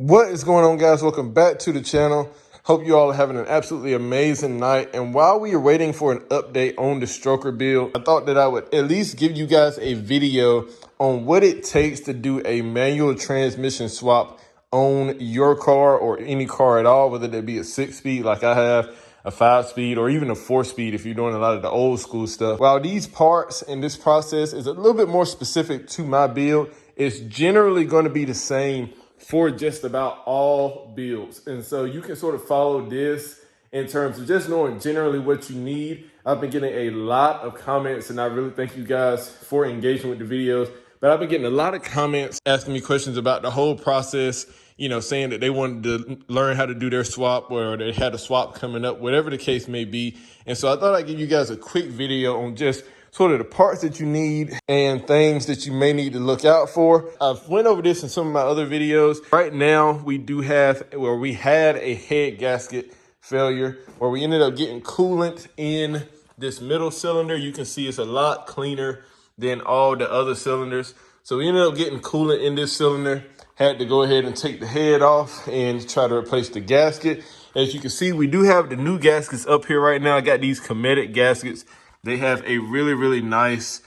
What is going on, guys? Welcome back to the channel. Hope you all are having an absolutely amazing night. And while we are waiting for an update on the stroker build, I thought that I would at least give you guys a video on what it takes to do a manual transmission swap on your car or any car at all, whether that be a 6-speed like I have, a 5-speed, or even a 4-speed if you're doing a lot of the old school stuff. While these parts and this process is a little bit more specific to my build, it's generally going to be the same for just about all builds. And so you can sort of follow this in terms of just knowing generally what you need. I've been getting a lot of comments, and I really thank you guys for engaging with the videos. But I've been getting a lot of comments asking me questions about the whole process, you know, saying that they wanted to learn how to do their swap or they had a swap coming up, whatever the case may be. And so I thought I'd give you guys a quick video on just sort of the parts that you need and things that you may need to look out for. I've went over this in some of my other videos. Right now, we had a head gasket failure where we ended up getting coolant in this middle cylinder. You can see it's a lot cleaner than all the other cylinders. So we ended up getting coolant in this cylinder. Had to go ahead and take the head off and try to replace the gasket. As you can see, we do have the new gaskets up here right now. I got these Cometic gaskets. They have a really, really nice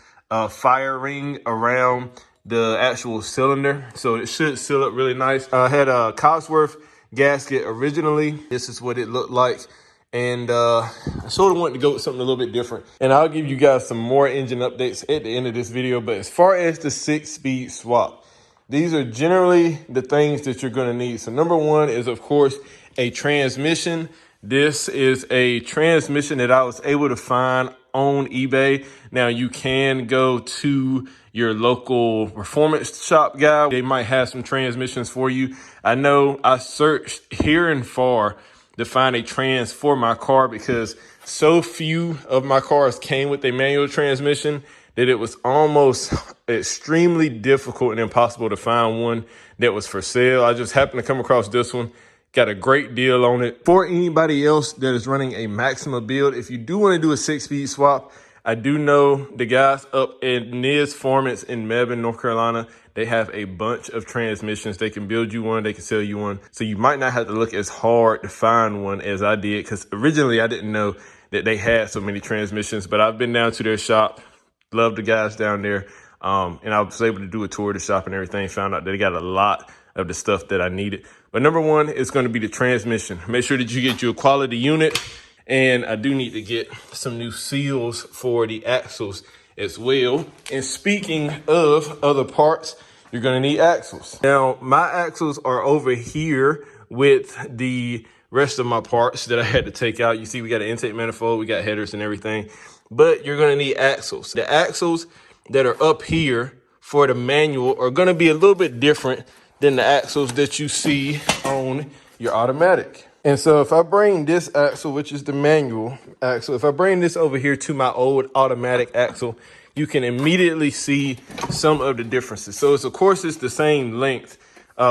fire ring around the actual cylinder, so it should seal up really nice. I had a Cosworth gasket originally. This is what it looked like, and I sort of wanted to go with something a little bit different. And I'll give you guys some more engine updates at the end of this video. But as far as the 6-speed swap, these are generally the things that you're going to need. So number one is, of course, a transmission. This is a transmission that I was able to find on eBay. Now you can go to your local performance shop guy. They might have some transmissions for you. I know I searched here and far to find a trans for my car because so few of my cars came with a manual transmission that it was almost extremely difficult and impossible to find one that was for sale. I just happened to come across this one. Got a great deal on it. For anybody else that is running a Maxima build, if you do want to do a 6-speed swap, I do know the guys up at Niz Formants in Mebane, North Carolina. They have a bunch of transmissions. They can build you one, they can sell you one. So you might not have to look as hard to find one as I did, because originally I didn't know that they had so many transmissions. But I've been down to their shop, love the guys down there, and I was able to do a tour of the shop and everything. Found out that they got a lot of the stuff that I needed. But number one is going to be the transmission. Make sure that you get you a quality unit. And I do need to get some new seals for the axles as well. And speaking of other parts, you're going to need axles. Now, my axles are over here with the rest of my parts that I had to take out. You see, we got an intake manifold, we got headers and everything. But you're going to need axles. The axles that are up here for the manual are going to be a little bit different than the axles that you see on your automatic. And so if I bring this axle, which is the manual axle, if I bring this over here to my old automatic axle, you can immediately see some of the differences. So it's, of course, it's the same length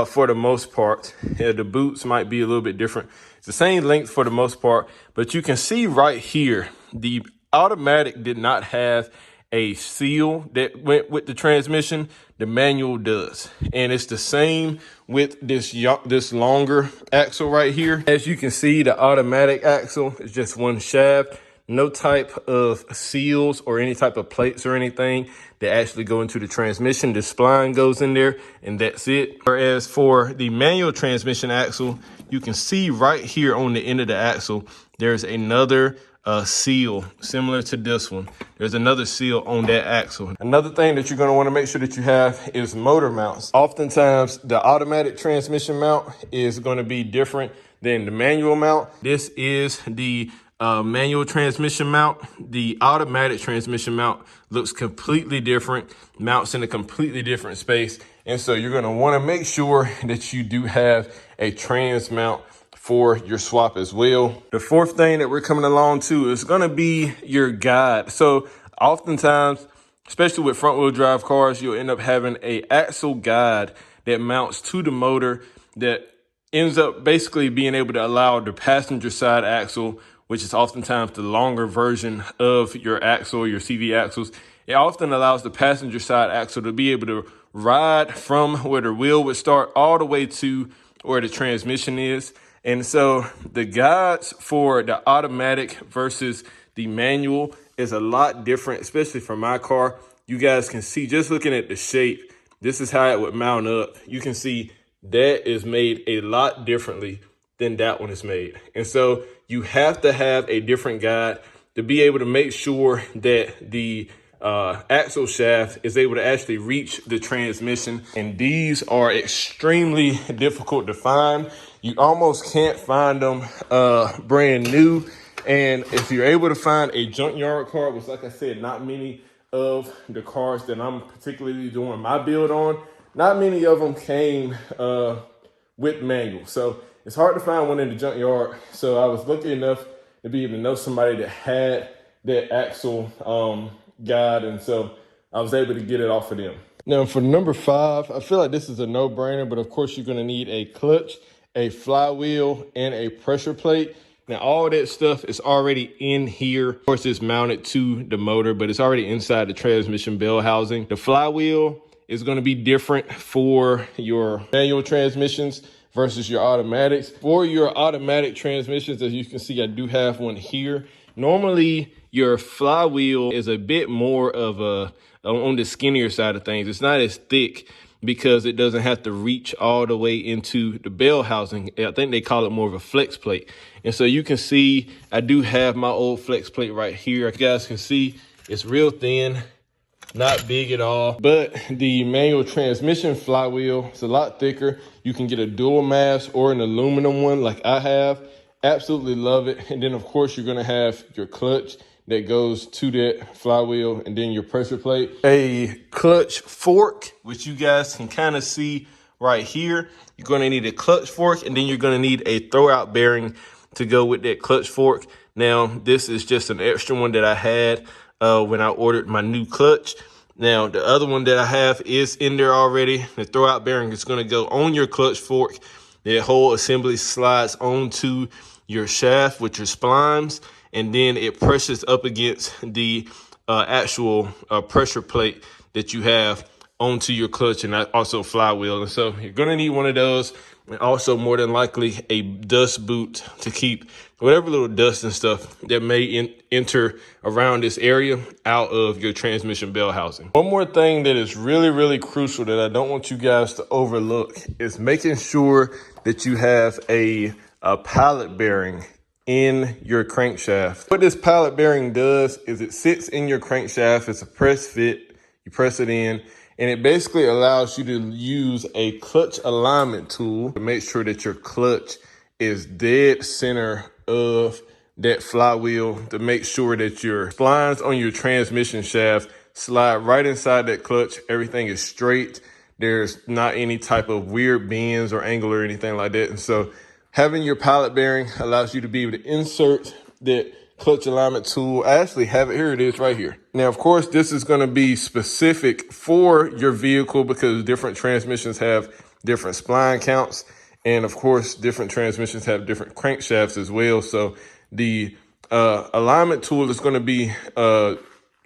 for the most part. Yeah, the boots might be a little bit different. It's the same length for the most part, but you can see right here, the automatic did not have a seal that went with the transmission. The manual does. And it's the same with this longer axle right here. As you can see, the automatic axle is just one shaft. No type of seals or any type of plates or anything that actually go into the transmission. The spline goes in there and that's it. Whereas for the manual transmission axle, you can see right here on the end of the axle, there's another seal similar to this one. There's another seal on that axle. Another thing that you're going to want to make sure that you have is motor mounts. Oftentimes the automatic transmission mount is going to be different than the manual mount. This is the manual transmission mount. The automatic transmission mount looks completely different, mounts in a completely different space. And so you're going to want to make sure that you do have a trans mount for your swap as well. The fourth thing that we're coming along to is going to be your guide. So oftentimes, especially with front wheel drive cars, you'll end up having a axle guide that mounts to the motor that ends up basically being able to allow the passenger side axle, which is oftentimes the longer version of your axle, your CV axles. It often allows the passenger side axle to be able to ride from where the wheel would start all the way to or the transmission is. And so the guides for the automatic versus the manual is a lot different, especially for my car. You guys can see, just looking at the shape, this is how it would mount up. You can see that is made a lot differently than that one is made. And so you have to have a different guide to be able to make sure that the axle shaft is able to actually reach the transmission. And these are extremely difficult to find. You almost can't find them brand new. And if you're able to find a junkyard car, which, like I said, not many of the cars that I'm particularly doing my build on, not many of them came with manual. So it's hard to find one in the junkyard. So I was lucky enough to be able to know somebody that had that axle guide. And so I was able to get it off of them. Now for number 5, I feel like this is a no-brainer, but of course you're gonna need a clutch, a flywheel, and a pressure plate. Now, all that stuff is already in here. Of course, it's mounted to the motor, but it's already inside the transmission bell housing. The flywheel is going to be different for your manual transmissions versus your automatics. For your automatic transmissions, as you can see, I do have one here. Normally, your flywheel is a bit more of on the skinnier side of things. It's not as thick because it doesn't have to reach all the way into the bell housing. I think they call it more of a flex plate. And so you can see, I do have my old flex plate right here. You guys can see it's real thin, not big at all. But the manual transmission flywheel is a lot thicker. You can get a dual mass or an aluminum one like I have. Absolutely love it. And then of course you're gonna have your clutch that goes to that flywheel, and then your pressure plate. A clutch fork, which you guys can kind of see right here. You're gonna need a clutch fork, and then you're gonna need a throwout bearing to go with that clutch fork. Now, this is just an extra one that I had when I ordered my new clutch. Now, the other one that I have is in there already. The throwout bearing is gonna go on your clutch fork. The whole assembly slides onto your shaft with your splines, and then it presses up against the actual pressure plate that you have onto your clutch and also flywheel. And so you're gonna need one of those, and also more than likely a dust boot to keep whatever little dust and stuff that may enter around this area out of your transmission bell housing. One more thing that is really, really crucial that I don't want you guys to overlook is making sure that you have a pallet bearing in your crankshaft. What this pallet bearing does is it sits in your crankshaft. It's a press fit. You press it in, and it basically allows you to use a clutch alignment tool to make sure that your clutch is dead center of that flywheel, to make sure that your splines on your transmission shaft slide right inside that clutch. Everything is straight. There's not any type of weird bends or angle or anything like that. And so having your pallet bearing allows you to be able to insert that clutch alignment tool. I actually have it here. It is right here. Now, of course, this is going to be specific for your vehicle because different transmissions have different spline counts. And of course, different transmissions have different crankshafts as well. So the alignment tool is going to be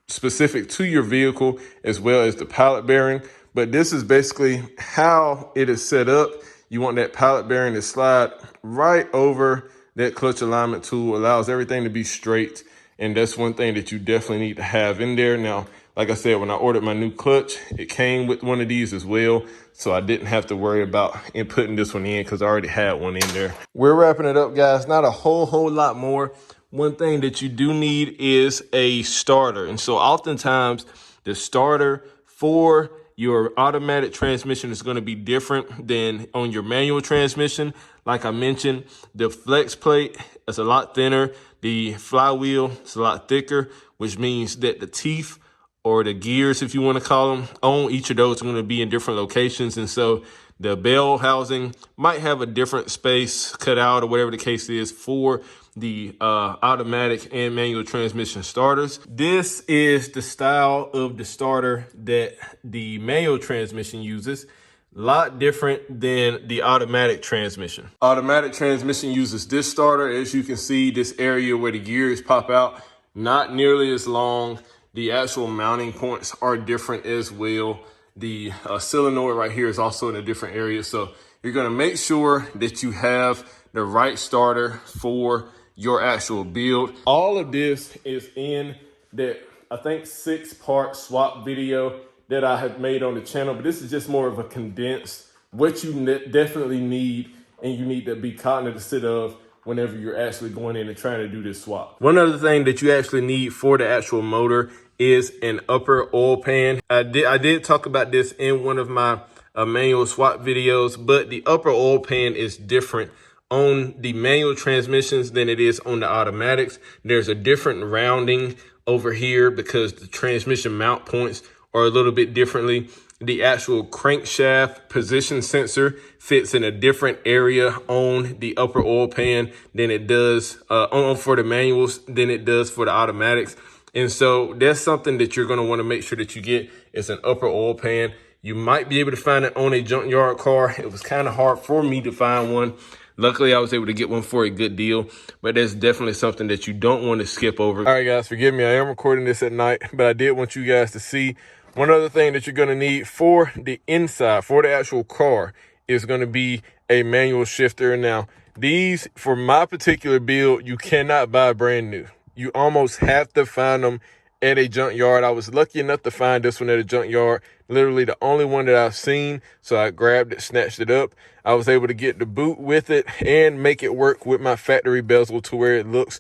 specific to your vehicle as well as the pallet bearing. But this is basically how it is set up. You want that pallet bearing to slide right over that clutch alignment tool, allows everything to be straight. And that's one thing that you definitely need to have in there. Now, like I said, when I ordered my new clutch, it came with one of these as well. So I didn't have to worry about putting this one in because I already had one in there. We're wrapping it up, guys. Not a whole lot more. One thing that you do need is a starter. And so oftentimes the starter for your automatic transmission is going to be different than on your manual transmission. Like I mentioned, the flex plate is a lot thinner. The flywheel is a lot thicker, which means that the teeth or the gears, if you want to call them, on each of those are going to be in different locations. And so the bell housing might have a different space cut out or whatever the case is for the automatic and manual transmission starters. This is the style of the starter that the manual transmission uses. A lot different than the automatic transmission. Automatic transmission uses this starter. As you can see, this area where the gears pop out, not nearly as long. The actual mounting points are different as well. The solenoid right here is also in a different area. So You're gonna make sure that you have the right starter for your actual build. All of this is in that, I think, 6-part swap video that I have made on the channel, but this is just more of a condensed, what you definitely need and you need to be cognizant of whenever you're actually going in and trying to do this swap. One other thing that you actually need for the actual motor is an upper oil pan. I did talk about this in one of my manual swap videos, but the upper oil pan is different on the manual transmissions than it is on the automatics. There's a different rounding over here because the transmission mount points are a little bit differently. The actual crankshaft position sensor fits in a different area on the upper oil pan than it does for the manuals than it does for the automatics. And so that's something that you're going to want to make sure that you get is an upper oil pan. You might be able to find it on a junkyard car. It was kind of hard for me to find one. Luckily, I was able to get one for a good deal, but that's definitely something that you don't want to skip over. All right, guys, forgive me. I am recording this at night, but I did want you guys to see one other thing that you're going to need for the inside, for the actual car, is going to be a manual shifter. Now, these, for my particular build, you cannot buy brand new. You almost have to find them at a junkyard. I was lucky enough to find this one at a junkyard, literally the only one that I've seen. So I grabbed it, snatched it up. I was able to get the boot with it and make it work with my factory bezel to where it looks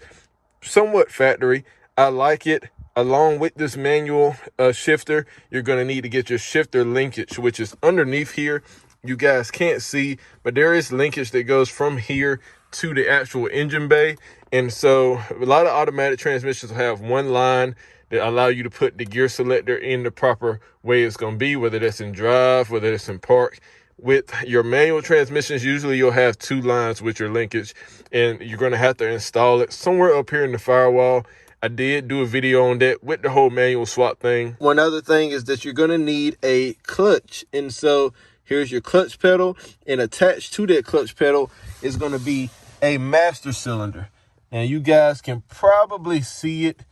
somewhat factory. I like it. Along with this manual shifter, you're going to need to get your shifter linkage, which is underneath here. You guys can't see, but there is linkage that goes from here to the actual engine bay. And so a lot of automatic transmissions have one line that allow you to put the gear selector in the proper way it's going to be, whether that's in drive, whether it's in park. With your manual transmissions, usually you'll have 2 lines with your linkage, and you're going to have to install it somewhere up here in the firewall. I did do a video on that with the whole manual swap thing. One other thing is that you're going to need a clutch. And so here's your clutch pedal, and attached to that clutch pedal is going to be a master cylinder. Now you guys can probably see it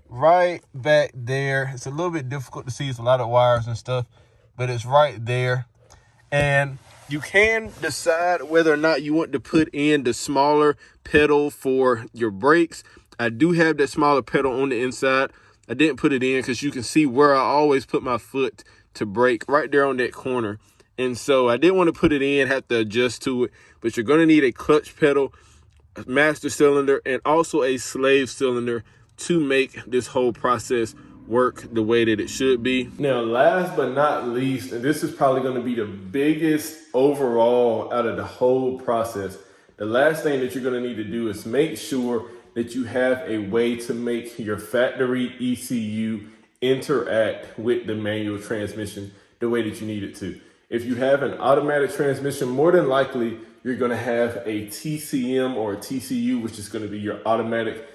right back there. It's a little bit difficult to see. It's a lot of wires and stuff, but it's right there. And you can decide whether or not you want to put in the smaller pedal for your brakes. I do have that smaller pedal on the inside. I didn't put it in because you can see where I always put my foot to brake, right there on that corner. And so I didn't want to put it in, have to adjust to it. But you're going to need a clutch pedal, a master cylinder, and also a slave cylinder to make this whole process work the way that it should be. Now, last but not least, and this is probably going to be the biggest overall out of the whole process, the last thing that you're going to need to do is make sure that you have a way to make your factory ECU interact with the manual transmission the way that you need it to. If you have an automatic transmission, more than likely, you're going to have a TCM or a TCU, which is going to be your automatic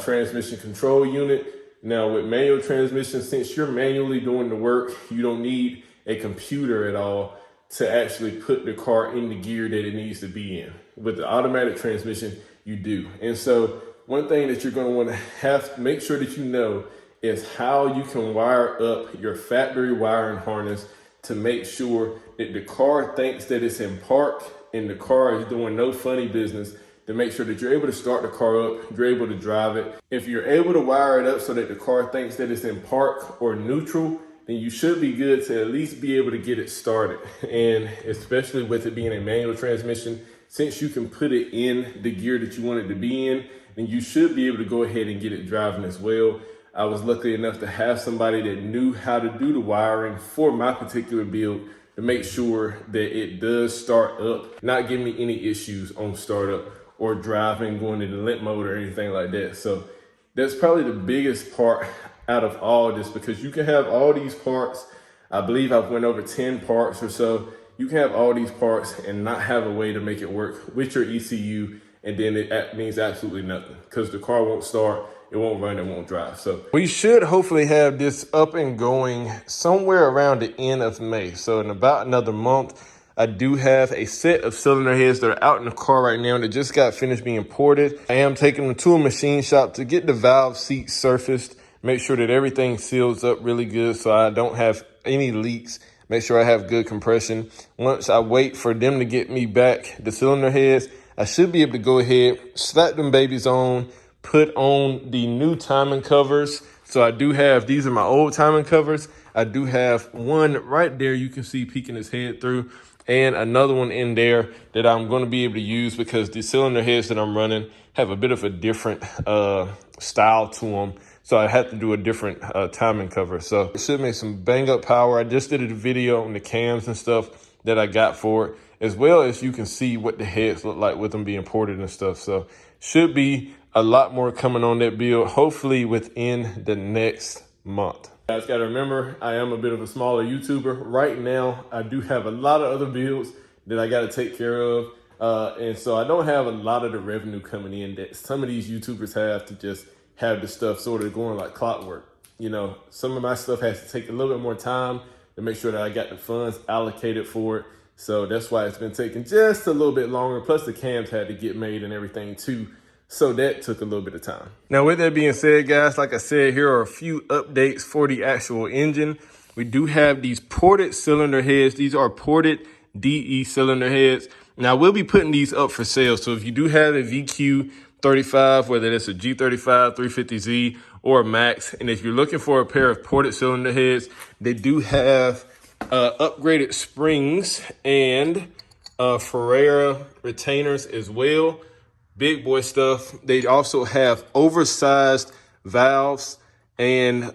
transmission control unit. Now, with manual transmission, since you're manually doing the work, you don't need a computer at all to actually put the car in the gear that it needs to be in. With the automatic transmission, you do. And so one thing that you're going to want to have to make sure that you know is how you can wire up your factory wiring harness to make sure that the car thinks that it's in park and the car is doing no funny business, to make sure that you're able to start the car up, you're able to drive it. If you're able to wire it up so that the car thinks that it's in park or neutral, then you should be good to at least be able to get it started. And especially with it being a manual transmission, since you can put it in the gear that you want it to be in, then you should be able to go ahead and get it driving as well. I was lucky enough to have somebody that knew how to do the wiring for my particular build to make sure that it does start up, not give me any issues on startup or driving, going into limp mode or anything like that. So that's probably the biggest part out of all this, because you can have all these parts. I believe I've went over 10 parts or so. You can have all these parts and not have a way to make it work with your ECU, and then it means absolutely nothing because the car won't start, it won't run, it won't drive. So we should hopefully have this up and going somewhere around the end of May. So in about another month, I do have a set of cylinder heads that are out in the car right now that just got finished being ported. I am taking them to a machine shop to get the valve seat surfaced, make sure that everything seals up really good so I don't have any leaks make sure I have good compression. Once I wait for them to get me back the cylinder heads, I should be able to go ahead, slap them babies on, put on the new timing covers. So I do have, these are my old timing covers. I do have one right there you can see peeking his head through, and another one in there that I'm going to be able to use because the cylinder heads that I'm running have a bit of a different style to them. So I had to do a different timing cover. So it should make some bang up power. I just did a video on the cams and stuff that I got for it, as well as you can see what the heads look like with them being ported and stuff. So should be a lot more coming on that build, hopefully within the next month. You guys gotta remember, I am a bit of a smaller YouTuber. Right now, I do have a lot of other builds that I gotta take care of. And so I don't have a lot of the revenue coming in that some of these YouTubers have to just have the stuff sort of going like clockwork. You know, some of my stuff has to take a little bit more time to make sure that I got the funds allocated for it. So that's why it's been taking just a little bit longer. Plus the cams had to get made and everything too. So that took a little bit of time. Now, with that being said, guys, like I said, here are a few updates for the actual engine. We do have these ported cylinder heads. These are ported DE cylinder heads. Now, we'll be putting these up for sale. So if you do have a VQ35, whether it's a G35, 350Z, or a Max, and if you're looking for a pair of ported cylinder heads, they do have upgraded springs and Ferrera retainers as well. Big boy stuff. They also have oversized valves and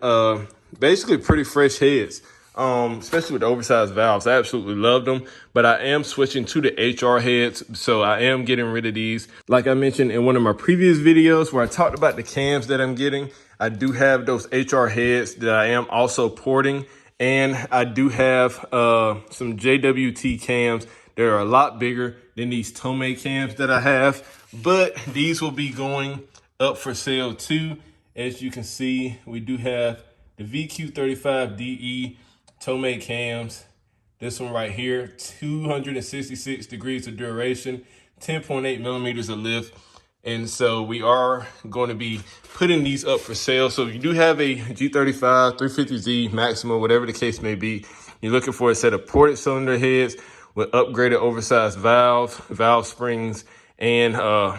basically pretty fresh heads, especially with the oversized valves. I absolutely love them, but I am switching to the HR heads, so I am getting rid of these. Like I mentioned in one of my previous videos where I talked about the cams that I'm getting, I do have those HR heads that I am also porting, and I do have some JWT cams. They're a lot bigger than these Tomei cams that I have, but these will be going up for sale too. As you can see, we do have the VQ35DE Tomei cams. This one right here, 266 degrees of duration, 10.8 millimeters of lift. And so we are going to be putting these up for sale. So if you do have a G35, 350Z, Maxima, whatever the case may be, you're looking for a set of ported cylinder heads with upgraded oversized valves, valve springs, and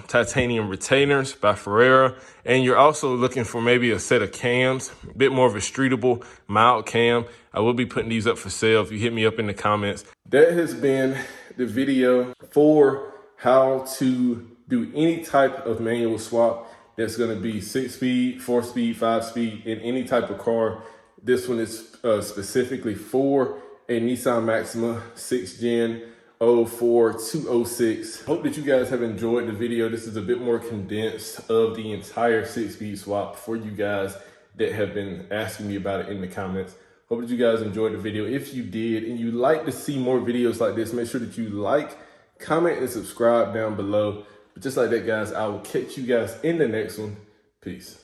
titanium retainers by Ferrera. And you're also looking for maybe a set of cams, a bit more of a streetable, mild cam. I will be putting these up for sale if you hit me up in the comments. That has been the video for how to do any type of manual swap that's going to be 6-speed, 4-speed, 5-speed in any type of car. This one is specifically for a Nissan Maxima 6th Gen 04206. Hope that you guys have enjoyed the video. This is a bit more condensed of the entire 6-speed swap for you guys that have been asking me about it in the comments. Hope that you guys enjoyed the video. If you did and you'd like to see more videos like this, make sure that you like, comment, and subscribe down below. But just like that, guys, I will catch you guys in the next one. Peace.